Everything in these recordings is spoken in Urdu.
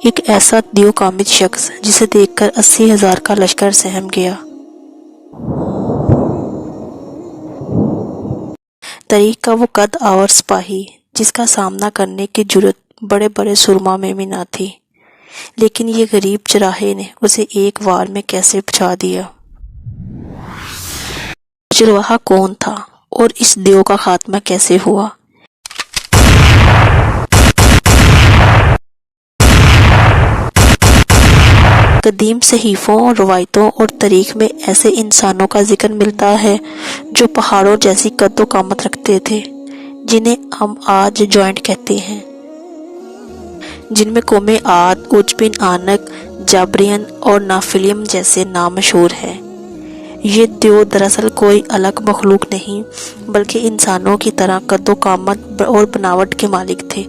ایک ایسا دیوکامت شخص جسے دیکھ کر 80,000 کا لشکر سہم گیا۔ طریق کا وہ قد آور سپاہی جس کا سامنا کرنے کی جرت بڑے بڑے سرما میں بھی نہ تھی، لیکن یہ غریب چراہے نے اسے ایک وار میں کیسے بچا دیا۔ چرواہا کون تھا اور اس دیو کا خاتمہ کیسے ہوا؟ قدیم صحیفوں، روایتوں اور تاریخ میں ایسے انسانوں کا ذکر ملتا ہے جو پہاڑوں جیسی قد و قامت رکھتے تھے، جنہیں ہم آج جوائنٹ کہتے ہیں، جن میں قوم عاد، اج بن آنک، جابرین اور نافلیم جیسے نام مشہور ہیں۔ یہ دیو دراصل کوئی الگ مخلوق نہیں بلکہ انسانوں کی طرح قد و قامت اور بناوٹ کے مالک تھے۔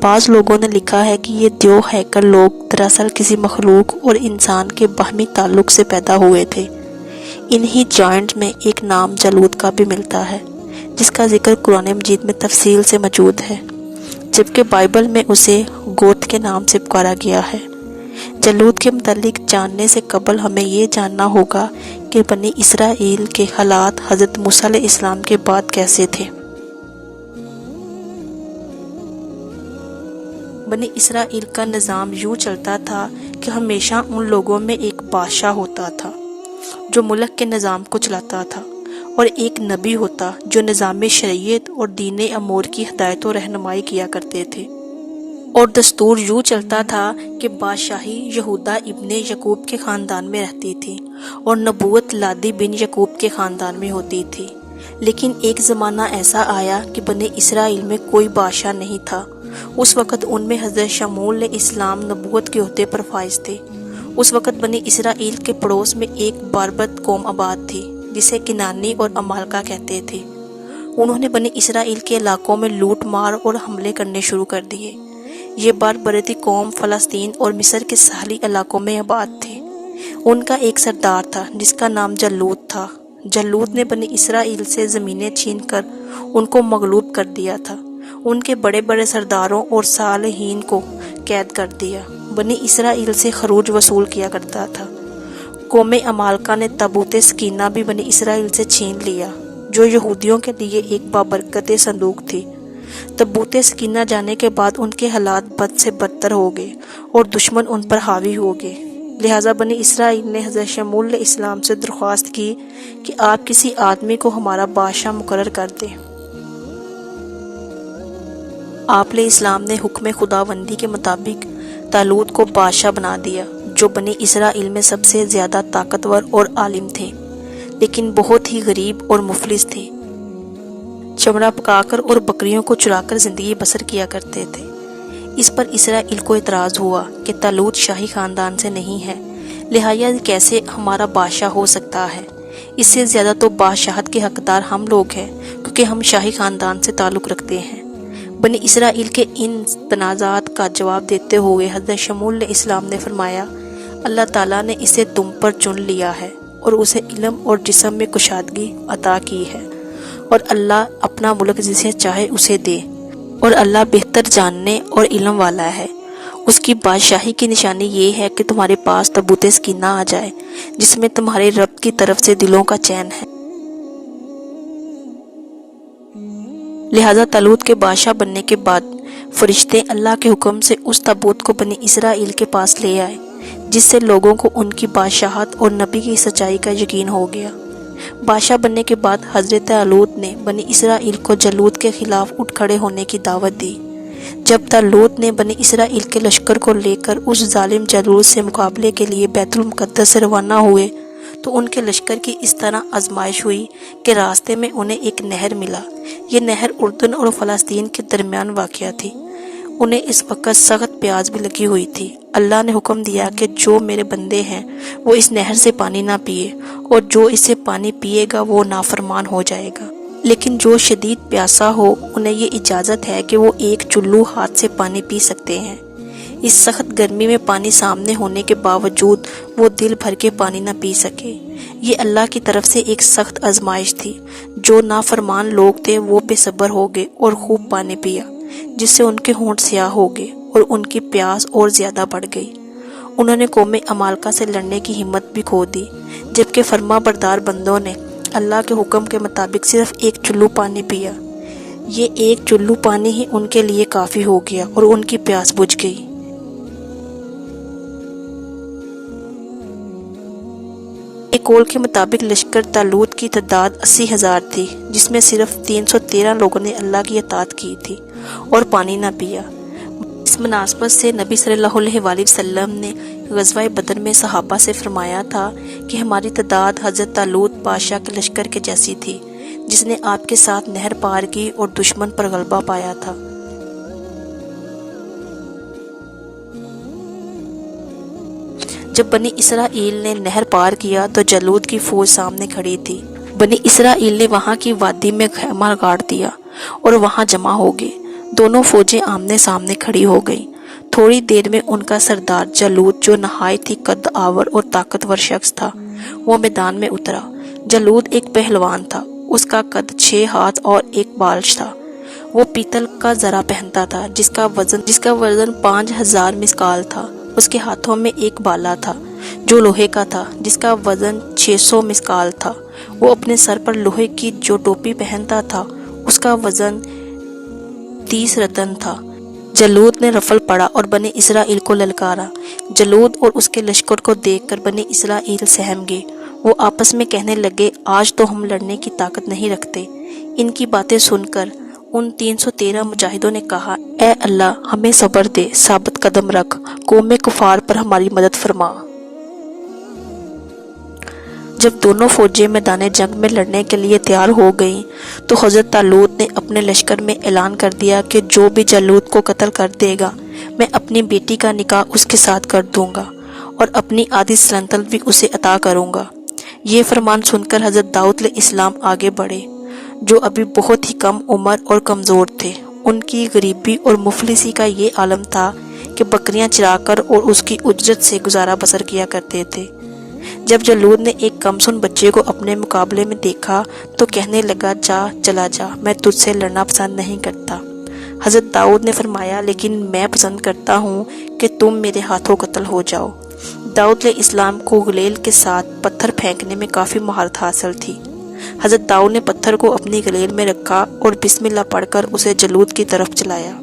بعض لوگوں نے لکھا ہے کہ یہ دیو ہیکر لوگ دراصل کسی مخلوق اور انسان کے باہمی تعلق سے پیدا ہوئے تھے۔ انہی جائنٹ میں ایک نام جالوت کا بھی ملتا ہے، جس کا ذکر قرآن مجید میں تفصیل سے موجود ہے، جبکہ بائبل میں اسے گوت کے نام سے پکارا گیا ہے۔ جالوت کے متعلق جاننے سے قبل ہمیں یہ جاننا ہوگا کہ بنی اسرائیل کے حالات حضرت موسیٰ علیہ السلام کے بعد کیسے تھے۔ بنی اسرائیل کا نظام یوں چلتا تھا کہ ہمیشہ ان لوگوں میں ایک بادشاہ ہوتا تھا جو ملک کے نظام کو چلاتا تھا، اور ایک نبی ہوتا جو نظام شریعت اور دین امور کی ہدایت و رہنمائی کیا کرتے تھے۔ اور دستور یوں چلتا تھا کہ بادشاہی یہودا ابن یعقوب کے خاندان میں رہتی تھی اور نبوت لادی بن یعقوب کے خاندان میں ہوتی تھی۔ لیکن ایک زمانہ ایسا آیا کہ بنی اسرائیل میں کوئی بادشاہ نہیں تھا۔ اس وقت ان میں حضرت شمعون علیہ السلام نبوت کے عہدے پر فائز تھے۔ اس وقت بنی اسرائیل کے پڑوس میں ایک باربت قوم آباد تھی جسے کنانی اور امالکا کہتے تھے۔ انہوں نے بنی اسرائیل کے علاقوں میں لوٹ مار اور حملے کرنے شروع کر دیے۔ یہ باربرتی قوم فلسطین اور مصر کے ساحلی علاقوں میں آباد تھے۔ ان کا ایک سردار تھا جس کا نام جالوت تھا۔ جالوت نے بنی اسرائیل سے زمینیں چھین کر ان کو مغلوب کر دیا تھا۔ ان کے بڑے بڑے سرداروں اور صالحین کو قید کر دیا۔ بنی اسرائیل سے خروج وصول کیا کرتا تھا۔ قوم امالکا نے تابوت سکینہ بھی بنی اسرائیل سے چھین لیا، جو یہودیوں کے لیے ایک بابرکت صندوق تھی۔ تابوت سکینہ جانے کے بعد ان کے حالات بد سے بدتر ہو گئے اور دشمن ان پر حاوی ہو گئے۔ لہٰذا بنی اسرائیل نے حضرت شمعون علیہ السلام سے درخواست کی کہ آپ کسی آدمی کو ہمارا بادشاہ مقرر کر دیں۔ آپ علیہ السلام نے حکم خداوندی کے مطابق طالوت کو بادشاہ بنا دیا، جو بنی اسرائیل میں سب سے زیادہ طاقتور اور عالم تھے، لیکن بہت ہی غریب اور مفلس تھے۔ چمڑا پکا کر اور بکریوں کو چرا کر زندگی بسر کیا کرتے تھے۔ اس پر اسرائیل کو اعتراض ہوا کہ طالوت شاہی خاندان سے نہیں ہے، لہٰذا کیسے ہمارا بادشاہ ہو سکتا ہے؟ اس سے زیادہ تو بادشاہت کے حقدار ہم لوگ ہیں، کیونکہ ہم شاہی خاندان سے تعلق رکھتے ہیں۔ بنی اسرائیل کے ان تنازعات کا جواب دیتے ہوئے حضرت شمعون علیہ السلام نے فرمایا، اللہ تعالیٰ نے اسے تم پر چن لیا ہے اور اسے علم اور جسم میں کشادگی عطا کی ہے، اور اللہ اپنا ملک جسے چاہے اسے دے، اور اللہ بہتر جاننے اور علم والا ہے۔ اس کی بادشاہی کی نشانی یہ ہے کہ تمہارے پاس تابوت سکینہ آ جائے، جس میں تمہارے رب کی طرف سے دلوں کا چین ہے۔ لہذا طالوت کے بادشاہ بننے کے بعد فرشتے اللہ کے حکم سے اس تابوت کو بنی اسرائیل کے پاس لے آئے، جس سے لوگوں کو ان کی بادشاہت اور نبی کی سچائی کا یقین ہو گیا۔ بادشاہ بننے کے بعد حضرت طالوت نے بنی اسرائیل کو جالوت کے خلاف اٹھ کھڑے ہونے کی دعوت دی۔ جب طالوت نے بنی اسرائیل کے لشکر کو لے کر اس ظالم جالوت سے مقابلے کے لیے بیت المقدس سے روانہ ہوئے تو ان کے لشکر کی اس طرح آزمائش ہوئی کہ راستے میں انہیں ایک نہر ملا۔ یہ نہر اردن اور فلسطین کے درمیان واقع تھی۔ انہیں اس وقت سخت پیاس بھی لگی ہوئی تھی۔ اللہ نے حکم دیا کہ جو میرے بندے ہیں وہ اس نہر سے پانی نہ پیے، اور جو اس سے پانی پیے گا وہ نافرمان ہو جائے گا، لیکن جو شدید پیاسا ہو انہیں یہ اجازت ہے کہ وہ ایک چلو ہاتھ سے پانی پی سکتے ہیں۔ اس سخت گرمی میں پانی سامنے ہونے کے باوجود وہ دل بھر کے پانی نہ پی سکے۔ یہ اللہ کی طرف سے ایک سخت آزمائش تھی۔ جو نافرمان لوگ تھے وہ بے صبر ہو گئے اور خوب پانی پیا، جس سے ان کے ہونٹ سیاہ ہو گئے اور ان کی پیاس اور زیادہ بڑھ گئی۔ انہوں نے قوم عمالقہ سے لڑنے کی ہمت بھی کھو دی، جبکہ فرما بردار بندوں نے اللہ کے حکم کے مطابق صرف ایک چلو پانی پیا۔ یہ ایک چلو پانی ہی ان کے لیے کافی ہو گیا اور ان کی پیاس بجھ گئی۔ ایک قول کے مطابق لشکر طالوت کی تعداد 80,000 تھی، جس میں صرف 313 لوگوں نے اللہ کی اطاعت کی تھی اور پانی نہ پیا۔ اس مناسبت سے نبی صلی اللہ علیہ وآلہ وسلم نے غزوہ بدر میں صحابہ سے فرمایا تھا کہ ہماری تعداد حضرت طالوت بادشاہ کے لشکر کے جیسی تھی، جس نے آپ کے ساتھ نہر پار کی اور دشمن پر غلبہ پایا تھا۔ جب بنی اسرائیل نے نہر پار کیا تو جالوت کی فوج سامنے کھڑی تھی۔ بنی اسرائیل نے وہاں کی وادی میں خیمہ گاڑ دیا اور وہاں جمع ہو گئے۔ دونوں فوجیں آمنے سامنے کھڑی ہو گئیں۔ تھوڑی دیر میں ان کا سردار جالوت، جو نہایت ہی قد آور اور طاقتور شخص تھا، وہ میدان میں اترا۔ جالوت ایک پہلوان تھا، اس کا قد 6 ہاتھ اور 1 بالش تھا۔ وہ پیتل کا زرہ پہنتا تھا جس کا وزن 5000 مسکال تھا۔ اس کے ہاتھوں میں ایک بالا تھا جو لوہے کا تھا، جس کا وزن 600 مسکال تھا۔ وہ اپنے سر پر لوہے کی جو ٹوپی پہنتا تھا، اس کا وزن 30 رتن تھا۔ جالوت نے رفل پڑا اور بنی اسرائیل کو للکارا۔ جالوت اور اس کے لشکر کو دیکھ کر بنی اسرائیل سہم گئے۔ وہ آپس میں کہنے لگے، آج تو ہم لڑنے کی طاقت نہیں رکھتے۔ ان کی باتیں سن کر ان 313 مجاہدوں نے کہا، اے اللہ ہمیں صبر دے، ثابت قدم رکھ، قوم کفار پر ہماری مدد فرما۔ جب دونوں فوجیں میدان جنگ میں لڑنے کے لیے تیار ہو گئیں تو حضرت طالوت نے اپنے لشکر میں اعلان کر دیا کہ جو بھی جالوت کو قتل کر دے گا، میں اپنی بیٹی کا نکاح اس کے ساتھ کر دوں گا اور اپنی آدھی سلطنت بھی اسے عطا کروں گا۔ یہ فرمان سن کر حضرت داؤد علیہ السلام آگے بڑھے، جو ابھی بہت ہی کم عمر اور کمزور تھے۔ ان کی غریبی اور مفلسی کا یہ عالم تھا کہ بکریاں چرا کر اور اس کی اجرت سے گزارا بسر کیا کرتے تھے۔ جب جالوت نے ایک کمسن بچے کو اپنے مقابلے میں دیکھا تو کہنے لگا، چلا جا، میں تجھ سے لڑنا پسند نہیں کرتا۔ حضرت داؤد نے فرمایا، لیکن میں پسند کرتا ہوں کہ تم میرے ہاتھوں قتل ہو جاؤ۔ داؤد علیہ السلام کو گلیل کے ساتھ پتھر پھینکنے میں کافی مہارت حاصل تھی۔ حضرت داؤد نے پتھر کو اپنی گلیل میں رکھا اور بسم اللہ پڑھ کر اسے جالوت کی طرف چلایا۔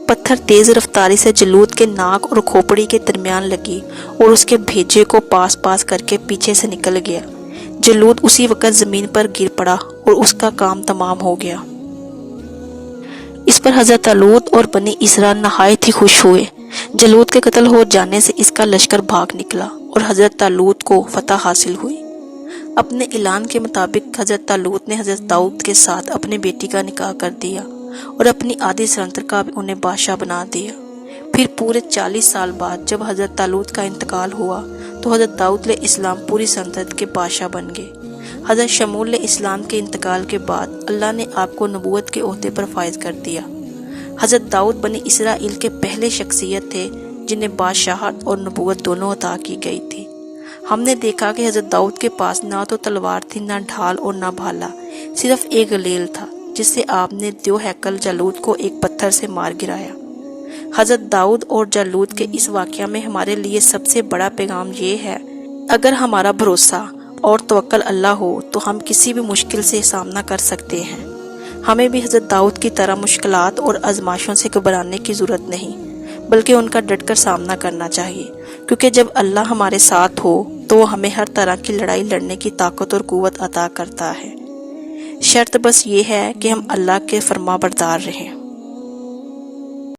پتھر تیز رفتاری سے جالوت کے ناک اور کھوپڑی کے درمیان لگی اور اس کے بھیجے کو پاس کر کے پیچھے سے نکل گیا۔ جالوت اسی وقت زمین پر گر پڑا اور اس کا کام تمام ہو گیا۔ اس پر حضرت طالوت اور بنی اسرائیل نہایت ہی خوش ہوئے۔ جالوت کے قتل ہو جانے سے اس کا لشکر بھاگ نکلا اور حضرت طالوت کو فتح حاصل ہوئی۔ اپنے اعلان کے مطابق حضرت طالوت نے حضرت داؤد کے ساتھ اپنی بیٹی کا نکاح کر دیا اور اپنی آدھی سلطنت کا بھی انہیں بادشاہ بنا دیا۔ پھر پورے 40 سال بعد جب حضرت طالوت کا انتقال ہوا تو حضرت داؤد علیہ السلام پوری سلطنت کے بادشاہ بن گئے۔ حضرت شمول علیہ السلام کے انتقال کے بعد اللہ نے آپ کو نبوت کے عہدے پر فائز کر دیا۔ حضرت داؤد بنی اسرائیل کے پہلے شخصیت تھے جنہیں بادشاہت اور نبوت دونوں عطا کی گئی تھی۔ ہم نے دیکھا کہ حضرت داؤد کے پاس نہ تو تلوار تھی، نہ ڈھال اور نہ بھالا، صرف ایک گلیل تھا جس سے آپ نے دیو ہیکل جالوت کو ایک پتھر سے مار گرایا۔ حضرت داؤد اور جالوت کے اس واقعہ میں ہمارے لیے سب سے بڑا پیغام یہ ہے، اگر ہمارا بھروسہ اور توکل اللہ ہو تو ہم کسی بھی مشکل سے سامنا کر سکتے ہیں۔ ہمیں بھی حضرت داؤد کی طرح مشکلات اور آزمائشوں سے گھبرانے کی ضرورت نہیں، بلکہ ان کا ڈٹ کر سامنا کرنا چاہیے، کیونکہ جب اللہ ہمارے ساتھ ہو تو وہ ہمیں ہر طرح کی لڑائی لڑنے کی طاقت اور قوت عطا کرتا ہے۔ شرط بس یہ ہے کہ ہم اللہ کے فرما بردار رہیں۔